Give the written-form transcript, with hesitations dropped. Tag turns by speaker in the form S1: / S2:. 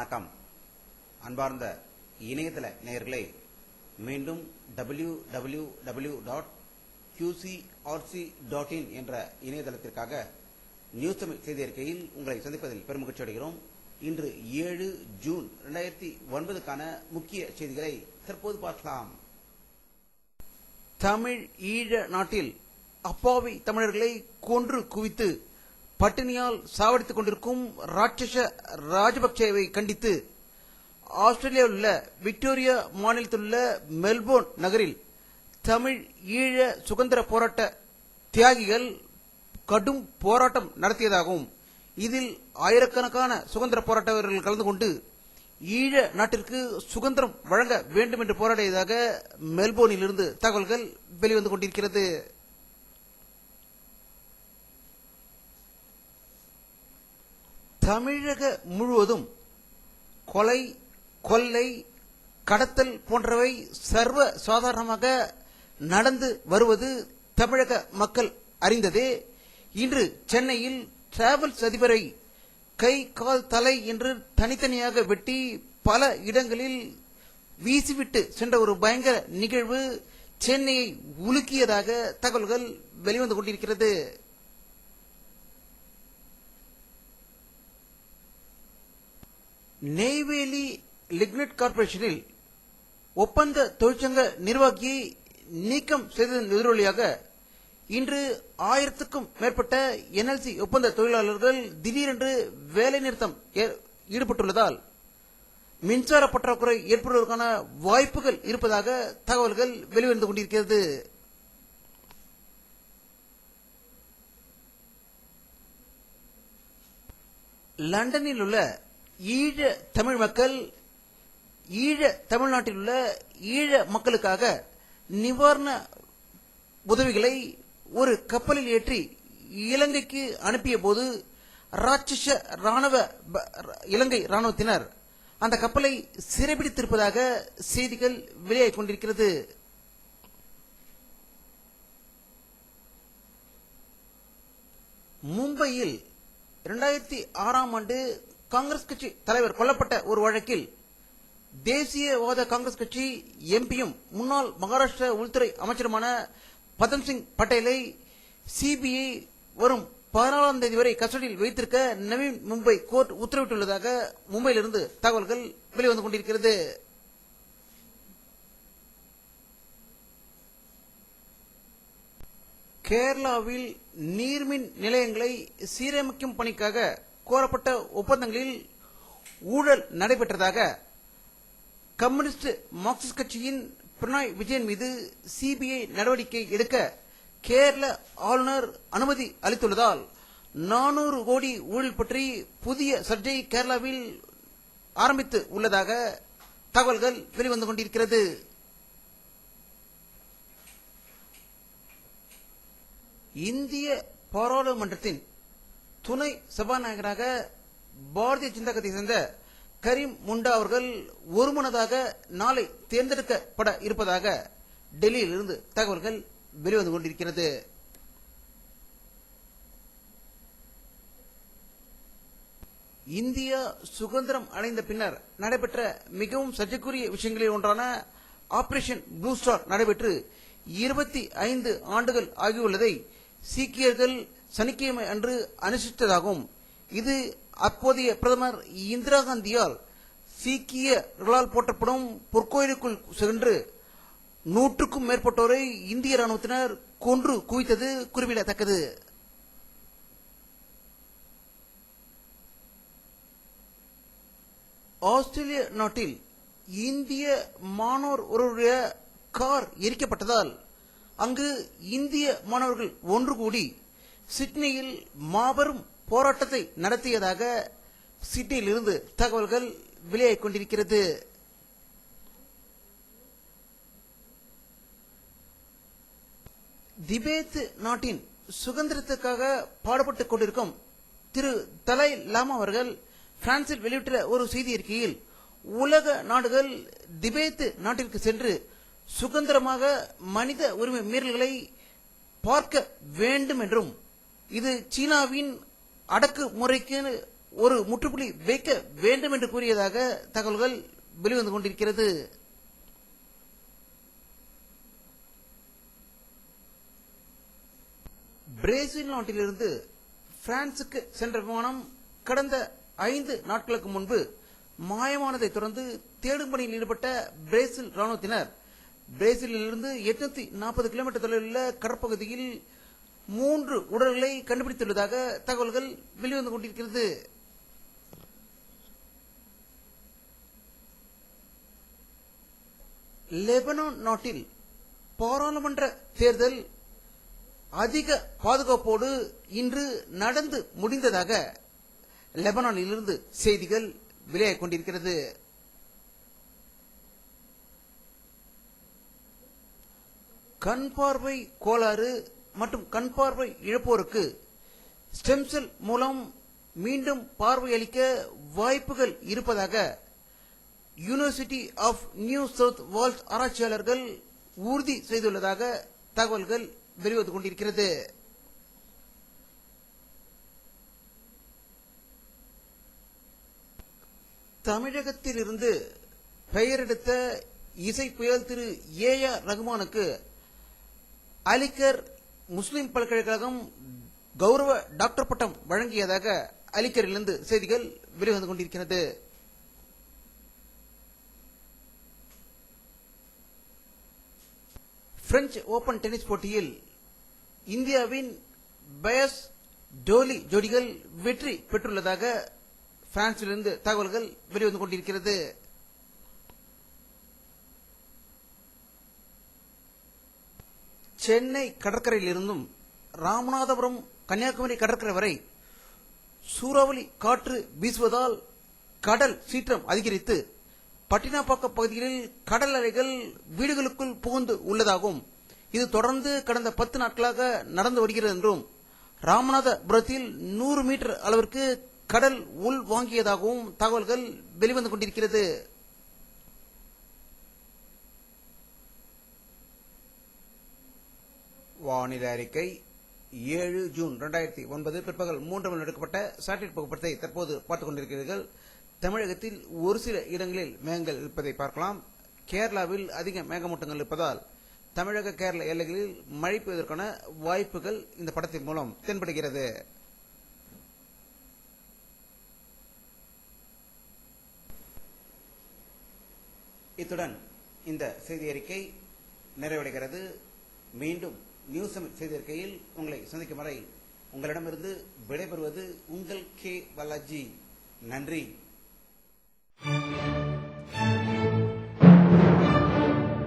S1: வணக்கம். அன்பார்ந்த இணையதள நேயர்களே, மீண்டும் www.qcrc.in என்ற இணையதளத்திற்காக நியூஸ் தமிழ் செய்தி அறிக்கையில் உங்களை சந்திப்பதில் பெருமகிழ்ச்சி அடைகிறோம். இன்று 7 ஜூன் 2009க்கான முக்கிய செய்திகளை தற்போது பார்க்கலாம். தமிழ் ஈழ நாட்டில் அப்பாவி தமிழர்களை கொன்று குவித்து பட்டினியால் சாவடித்துக் கொண்டிருக்கும் ராட்சச ராஜபக்சேவை கண்டித்து ஆஸ்திரேலியாவில் உள்ள விக்டோரியா மாநிலத்தில் உள்ள மெல்போர்ன் நகரில் தமிழ் ஈழ சுதந்திர போராட்ட தியாகிகள் கடும் போராட்டம் நடத்தியதாகவும் இதில் ஆயிரக்கணக்கான சுதந்திர போராட்ட வீரர்கள் கலந்து கொண்டு ஈழ நாட்டிற்கு சுதந்திரம் வழங்க வேண்டும் என்று போராடியதாக மெல்போர்னில் இருந்து தகவல்கள் வெளிவந்து கொண்டிருக்கிறது. தமிழக முழுவதும் கொலை, கொள்ளை, கடத்தல் போன்றவை சர்வ சாதாரணமாக நடந்து வருவது தமிழக மக்கள் அறிந்ததே. இன்று சென்னையில் டிராவல்ஸ் அதிபரை கை, கால், தலை என்று தனித்தனியாக வெட்டி பல இடங்களில் வீசிவிட்டு சென்ற ஒரு பயங்கர நிகழ்வு சென்னையை உலுக்கியதாக தகவல்கள் வெளிவந்து கொண்டிருக்கிறது. நெய்வேலி லிக்னைட் கார்பரேஷனில் ஒப்பந்த தொழிற்சங்க நிர்வாகியை நீக்கம் செய்ததன் எதிரொலியாக இன்று 1000க்கும் மேற்பட்ட NLC ஒப்பந்த தொழிலாளர்கள் திடீரென்று வேலை நிறுத்தம் ஈடுபட்டுள்ளதால் மின்சார பற்றாக்குறை ஏற்படுவதற்கான வாய்ப்புகள் இருப்பதாக தகவல்கள் வெளிவந்து கொண்டிருக்கிறது. லண்டனில் உள்ள ஈழ தமிழ் மக்கள் ஈழ தமிழ்நாட்டில் உள்ள ஈழ மக்களுக்காக நிவாரண உதவிகளை ஒரு கப்பலில் ஏற்றி இலங்கைக்கு அனுப்பிய போது ராட்சச இலங்கை ராணுவத்தினர் அந்த கப்பலை சிறைபிடித்திருப்பதாக செய்திகள் வெளியாகிக் கொண்டிருக்கிறது. மும்பையில் 2006ஆம் ஆண்டு காங்கிரஸ் கட்சி தலைவர் கொல்லப்பட்ட ஒரு வழக்கில் தேசியவாத காங்கிரஸ் கட்சி எம்பியும் முன்னாள் மகாராஷ்டிர உள்துறை அமைச்சருமான பதம்சிங் பட்டேலை சிபிஐ வரும் 14ஆம் தேதி வரை கஸ்டடியில் வைத்திருக்க நவி மும்பை கோர்ட் உத்தரவிட்டுள்ளதாக மும்பையிலிருந்து தகவல்கள் வெளிவந்து கொண்டிருக்கிறது. கேரளாவில் நீர்மின் நிலையங்களை சீரமைக்கும் பணிக்காக கோரப்பட்ட ஒப்பந்தங்களில் ஊழல் நடைபெற்றதாக கம்யூனிஸ்ட் மார்க்சிஸ்ட் கட்சியின் பினராயி விஜயன் மீது சிபிஐ நடவடிக்கை எடுக்க கேரள ஆளுநர் அனுமதி அளித்துள்ளதால் 400 கோடி ஊழல் பற்றி புதிய சர்ச்சை கேரளாவில் ஆரம்பித்து உள்ளதாக தகவல்கள் வெளிவந்து கொண்டிருக்கிறது. இந்திய பாராளுமன்றத்தின் துணை சபாநாயகராக பாரதிய ஜனதா கட்சியை சேர்ந்த கரீம் முண்டா அவர்கள் ஒருமனதாக நாளை தேர்ந்தெடுக்கப்பட இருப்பதாக டெல்லியில் இருந்து தகவல்கள் வெளிவந்து கொண்டிருக்கிறது. இந்தியா சுதந்திரம் அடைந்த பின்னர் நடைபெற்ற மிகவும் சர்ச்சைக்குரிய விஷயங்களில் ஒன்றான ஆபரேஷன் ப்ளூ ஸ்டார் நடைபெற்று 25 ஆண்டுகள் ஆகியுள்ளதை சீக்கியர்கள் சனிக்கிழமை அன்று அனுஷ்டித்ததாகும். இது அப்போதைய பிரதமர் இந்திரா காந்தியால் சீக்கியர்களால் போற்றப்படும் பொற்கோயிலுக்குள் சென்று 100க்கும் மேற்பட்டோரை இந்திய ராணுவத்தினர் கொன்று குவித்தது குறிப்பிடத்தக்கது. ஆஸ்திரேலிய நாட்டில் இந்திய மாணவர் ஒருவருடைய கார் எரிக்கப்பட்டதால் அங்கு இந்திய மாணவர்கள் ஒன்று கூடி சிட்னியில் மாபெரும் போராட்டத்தை நடத்தியதாக சிட்னியில் இருந்து தகவல்கள் வெளியாகிக் கொண்டிருக்கிறது. திபெத் நாட்டின் சுதந்திரத்துக்காக பாடுபட்டுக் கொண்டிருக்கும் திரு தலை லாமா அவர்கள் பிரான்சில் வெளியிட்ட ஒரு செய்தி அறிக்கையில் உலக நாடுகள் திபெத் நாட்டிற்கு சென்று சுதந்திரமாக மனித உரிமை மீறல்களை பார்க்க வேண்டும் என்றும் இது சீனாவின் அடக்குமுறைக்கு ஒரு முற்றுப்புள்ளி வைக்க வேண்டும் என்று கூறியதாக தகவல்கள் வெளிவந்து கொண்டிருக்கிறது. பிரேசில் நாட்டிலிருந்து பிரான்சுக்கு சென்ற விமானம் கடந்த 5 நாட்களுக்கு முன்பு மாயமானதை தொடர்ந்து தேடும் பணியில் ஈடுபட்ட பிரேசில் ராணுவத்தினர் பிரேசிலிருந்து 840 கிலோமீட்டர் தொலைவில் உள்ள கடற்பகுதியில் 3 உடல்களை கண்டுபிடித்துள்ளதாக தகவல்கள் வெளிவந்து கொண்டிருக்கிறது. லெபனான் நாட்டில் பாராளுமன்ற தேர்தல் அதிக பாதுகாப்போடு இன்று நடந்து முடிந்ததாக லெபனானிலிருந்து செய்திகள் வெளியாகிக் கொண்டிருக்கிறது. கண் பார்வை கோளாறு மற்றும் கண் பார்வை இழப்போருக்கு ஸ்டெம் செல் மூலம் மீண்டும் பார்வையளிக்க வாய்ப்புகள் இருப்பதாக university of New South Wales ஆராய்ச்சியாளர்கள் உறுதி செய்துள்ளதாக தகவல்கள் வெளிவந்து கொண்டிருக்கிறது. தமிழகத்திலிருந்து பெயரெடுத்த இசை புயல் திரு ஏ.ஆர். ரகுமானுக்கு அலிகர் முஸ்லிம் பல்கலைக்கழகம் கௌரவ டாக்டர் பட்டம் வழங்கியதாக அலிகரிலிருந்து செய்திகள் வெளிவந்து கொண்டிருக்கிறது. பிரெஞ்சு ஓபன் டென்னிஸ் போட்டியில் இந்தியாவின் பயஸ் டோலி ஜோடிகள் வெற்றி பெற்றுள்ளதாக பிரான்சிலிருந்து தகவல்கள் வெளிவந்து கொண்டிருக்கிறது. சென்னை கடற்கரையிலிருந்தும் ராமநாதபுரம் கன்னியாகுமரி கடற்கரை வரை சூறாவளி காற்று வீசுவதால் கடல் சீற்றம் அதிகரித்து பட்டினப்பாக்கம் பகுதிகளில் கடல் அலைகள் வீடுகளுக்குள் புகுந்து உள்ளதாகவும் இது தொடர்ந்து கடந்த 10 நாட்களாக நடந்து வருகிறது என்றும் ராமநாதபுரத்தில் 100 மீட்டர் அளவிற்கு கடல் உள் வாங்கியதாகவும் தகவல்கள் வெளிவந்து கொண்டிருக்கிறது. வானிலை அறிக்கை 7 ஜூன் 2009 பிற்பகல் 3 மணி எடுக்கப்பட்ட சேட்டலைட் புகைப்படத்தை தற்போது பார்த்துக் கொண்டிருக்கிறீர்கள். தமிழகத்தில் ஒரு சில இடங்களில் மேகங்கள் இருப்பதை பார்க்கலாம். கேரளாவில் அதிக மேகமூட்டங்கள் இருப்பதால் தமிழக கேரள எல்லைகளில் மழை பெய்வதற்கான வாய்ப்புகள் இந்த படத்தின் மூலம் தென்படுகிறது. இத்துடன் இந்த செய்தி அறிக்கை நிறைவடைகிறது. மீண்டும் நியூஸ் செய்தி அறிக்கையில் உங்களை சந்திக்கும் வரை உங்களிடமிருந்து விடைபெறுவது உங்கள் கே. பாலாஜி. நன்றி.